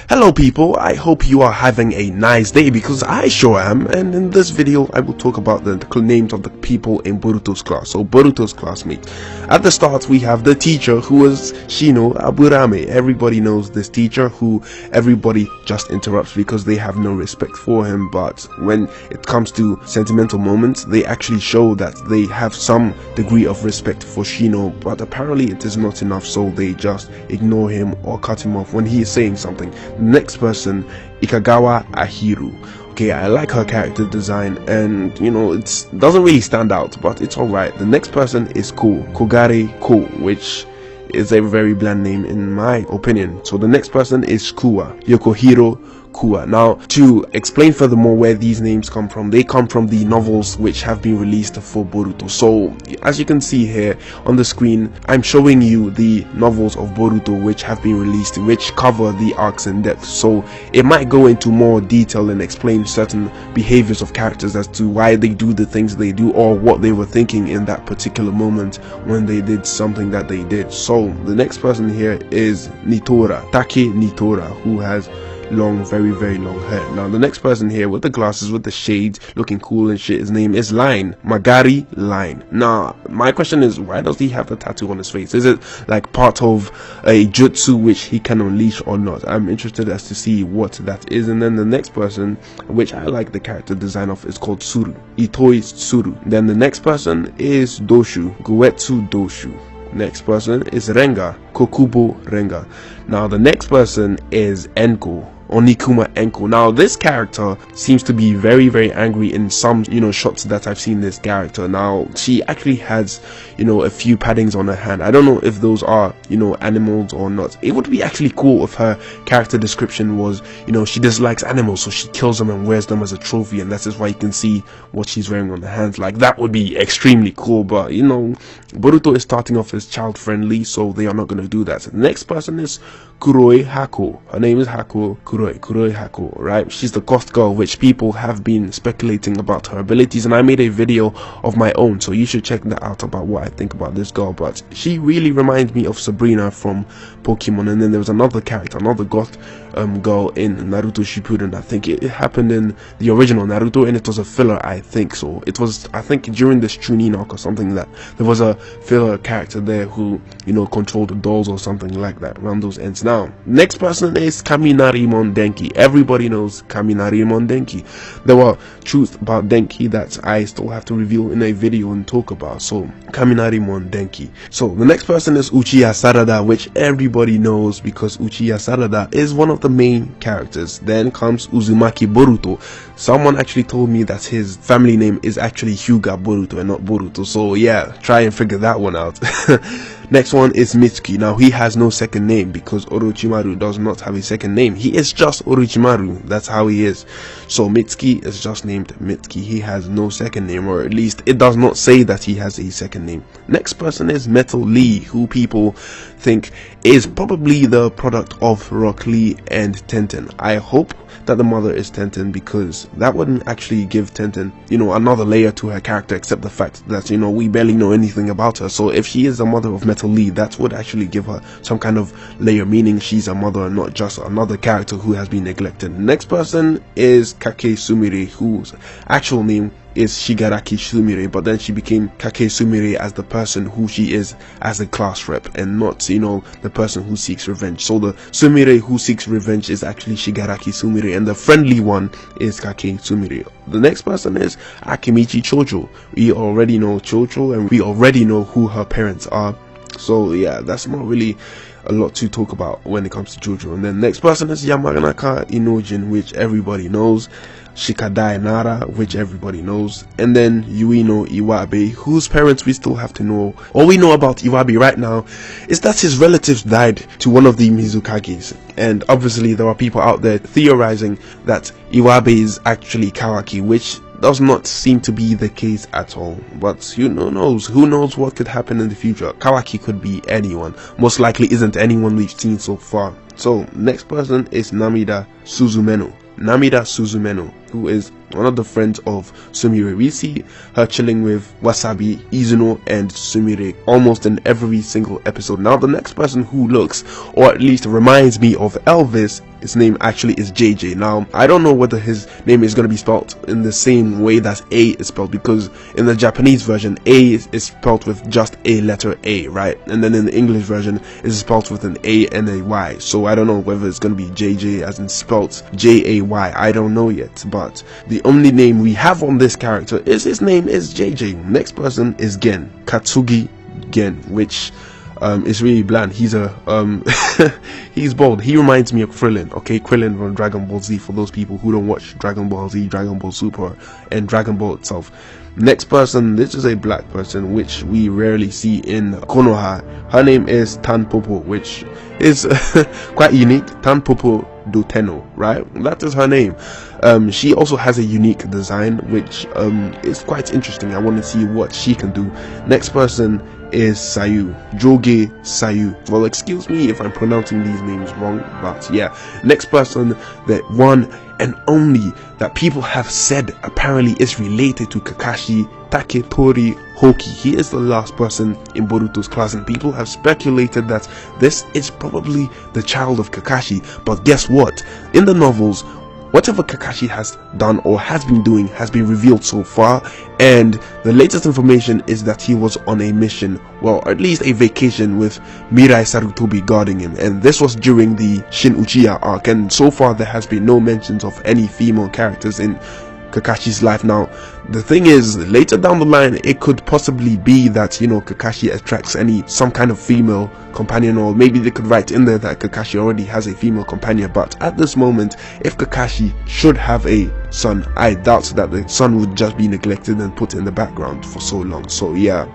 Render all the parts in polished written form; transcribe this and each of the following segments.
Hello people, I hope you are having a nice day because I sure am, and in this video I will talk about the names of the people in Boruto's class, so Boruto's classmates. At the start we have the teacher who is Shino Aburame. Everybody knows this teacher who everybody just interrupts because they have no respect for him, but when it comes to sentimental moments they actually show that they have some degree of respect for Shino, but apparently it is not enough, so they just ignore him or cut him off when he is saying something. Next person, Ikagawa Ahiru. Okay, I like her character design, and you know, it doesn't really stand out, but it's alright. The next person is Kogare Ko, which is a very bland name in my opinion. So the next person is Kua, Yokohiro Kua. Now, to explain furthermore where these names come from, they come from the novels which have been released for Boruto. So as you can see here on the screen, I'm showing you the novels of Boruto which have been released, which cover the arcs in depth. So it might go into more detail and explain certain behaviors of characters as to why they do the things they do or what they were thinking in that particular moment when they did something that they did. So the next person here is Nitora, Take Nitora, who has long, very long hair. Now the next person here with the glasses, with the shades, looking cool and shit, his name is Line, Magari Line. Now my question is, why does he have the tattoo on his face? Is it like part of a jutsu which he can unleash or not? I'm interested as to see what that is. And then the next person, which I like the character design of, is called Tsuru, Itoi Tsuru. Then the next person is Doshu, Goetsu Doshu. Next person is Renga, Kokubo Renga. Now the next person is Enko, Onikuma Enko. Now this character seems to be very angry in some shots that I've seen this character. Now she actually has a few paddings on her hand. I don't know if those are animals or not. It would be actually cool if her character description was she dislikes animals, so she kills them and wears them as a trophy, and that is why you can see what she's wearing on her hands. Like, that would be extremely cool, but Boruto is starting off as child friendly, so they are not going to do that. The next person is Kuroi Hako. Her name is Hako, Kuroi Hako, right? She's the goth girl, which people have been speculating about her abilities, and I made a video of my own, so you should check that out about what I think about this girl. But she really reminds me of Sabrina from Pokemon. And then there was another character, another goth girl in Naruto Shippuden. I think it happened in the original Naruto, and it was a filler, I think. So it was, I think, during this Chunin arc or something, that there was a filler character there who controlled the dolls or something like that around those ends. Now next person is Kaminarimon Denki. Everybody knows Kaminarimon Denki. There were truths about Denki that I still have to reveal in a video and talk about. So Kaminarimon Denki. So the next person is Uchiha Sarada, which everybody knows because Uchiha Sarada is one of the main characters. Then comes Uzumaki Boruto. Someone actually told me that his family name is actually Hyuga Boruto and not Boruto, so yeah, try and figure that one out. Next one is Mitsuki. Now he has no second name because Orochimaru does not have a second name. He is just Orochimaru, that's how he is. So Mitsuki is just named Mitsuki. He has no second name, or at least it does not say that he has a second name. Next person is Metal Lee, who people think is probably the product of Rock Lee and Tenten. I hope that the mother is Tenten, because that wouldn't actually give Tenten another layer to her character, except the fact that we barely know anything about her. So if she is the mother of Metal Lee, that would actually give her some kind of layer, meaning she's a mother and not just another character who has been neglected. Next person is Kake Sumire, whose actual name is Shigaraki Sumire, but then she became Kake Sumire as the person who she is as a class rep, and not the person who seeks revenge. So the Sumire who seeks revenge is actually Shigaraki Sumire, and the friendly one is Kake Sumire. The next person is Akimichi Chojo. We already know Chojo, and we already know who her parents are. So yeah, that's not really a lot to talk about when it comes to Jojo. And then next person is Yamanaka Inojin, which everybody knows. Shikadai Nara, which everybody knows. And then Yuino Iwabe, whose parents we still have to know. All we know about Iwabe right now is that his relatives died to one of the Mizukages, and obviously there are people out there theorizing that Iwabe is actually Kawaki, which does not seem to be the case at all. But who knows what could happen in the future. Kawaki could be anyone. Most likely isn't anyone we've seen so far. So next person is Namida Suzumeno, who is one of the friends of Sumire. We see her chilling with Wasabi, Izuno, and Sumire almost in every single episode. Now the next person who looks, or at least reminds me of Elvis, his name actually is JJ. Now, I don't know whether his name is going to be spelled in the same way that A is spelled, because in the Japanese version, A is spelled with just a letter A, right? And then in the English version, it's spelled with an A and a Y. So I don't know whether it's going to be JJ as in spelled J-A-Y. I don't know yet, but the only name we have on this character is his name is JJ. Next person is Gen, Katsugi Gen, which is really bland. He's a he's bald. He reminds me of Krillin, okay? Krillin from Dragon Ball Z, for those people who don't watch Dragon Ball Z, Dragon Ball Super, and Dragon Ball itself. Next person, this is a black person which we rarely see in Konoha. Her name is Tanpopo, which is quite unique. Tanpopo Doteno, right? That is her name. She also has a unique design which is quite interesting. I want to see what she can do. Next person is Sayu, Joge Sayu. Well, excuse me if I'm pronouncing these names wrong, but yeah. Next person, the one and only that people have said apparently is related to Kakashi, Taketori Hoki. He is the last person in Boruto's class, and people have speculated that this is probably the child of Kakashi. But guess what? In the novels, whatever Kakashi has done or has been doing has been revealed so far, and the latest information is that he was on a mission, well, at least a vacation, with Mirai Sarutobi guarding him, and this was during the Shin Uchiha arc, and so far there has been no mentions of any female characters in Kakashi's life. Now, the thing is, later down the line, it could possibly be that, you know, Kakashi attracts some kind of female companion, or maybe they could write in there that Kakashi already has a female companion. But at this moment, if Kakashi should have a son, I doubt that the son would just be neglected and put in the background for so long. So yeah,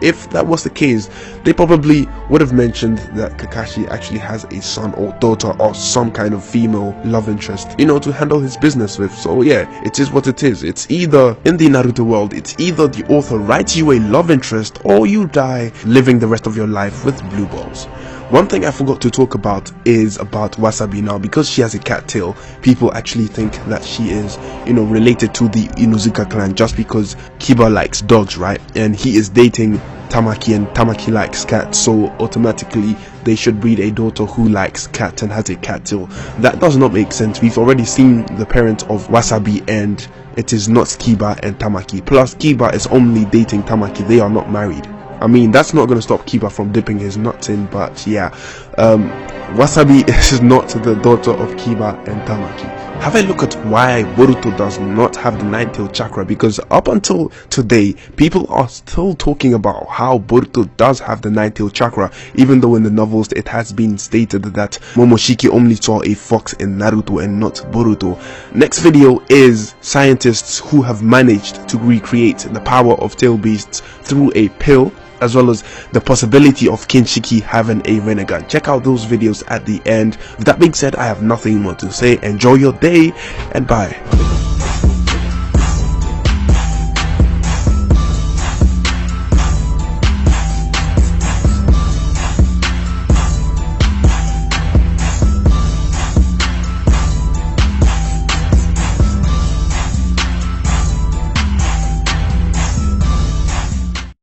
if that was the case, they probably would have mentioned that Kakashi actually has a son or daughter or some kind of female love interest, you know, to handle his business with. So yeah, it is what it is. It's either, in the Naruto world, it's either the author writes you a love interest or you die living the rest of your life with blue balls. One thing I forgot to talk about is about Wasabi. Now, because she has a cat tail, people actually think that she is, you know, related to the Inuzuka clan just because Kiba likes dogs, right? And he is dating Tamaki, and Tamaki likes cats, so automatically they should breed a daughter who likes cats and has a cat tail. That does not make sense. We've already seen the parents of Wasabi, and it is not Kiba and Tamaki. Plus, Kiba is only dating Tamaki. They are not married. I mean, that's not going to stop Kiba from dipping his nuts in, but yeah, Wasabi is not the daughter of Kiba and Tamaki. Have a look at why Boruto does not have the nine-tailed chakra, because up until today, people are still talking about how Boruto does have the nine-tailed chakra, even though in the novels it has been stated that Momoshiki only saw a fox in Naruto and not Boruto. Next video is scientists who have managed to recreate the power of tail beasts through a pill, as well as the possibility of Kinshiki having a Rinnegan. Check out those videos at the end. With that being said, I have nothing more to say. Enjoy your day and bye.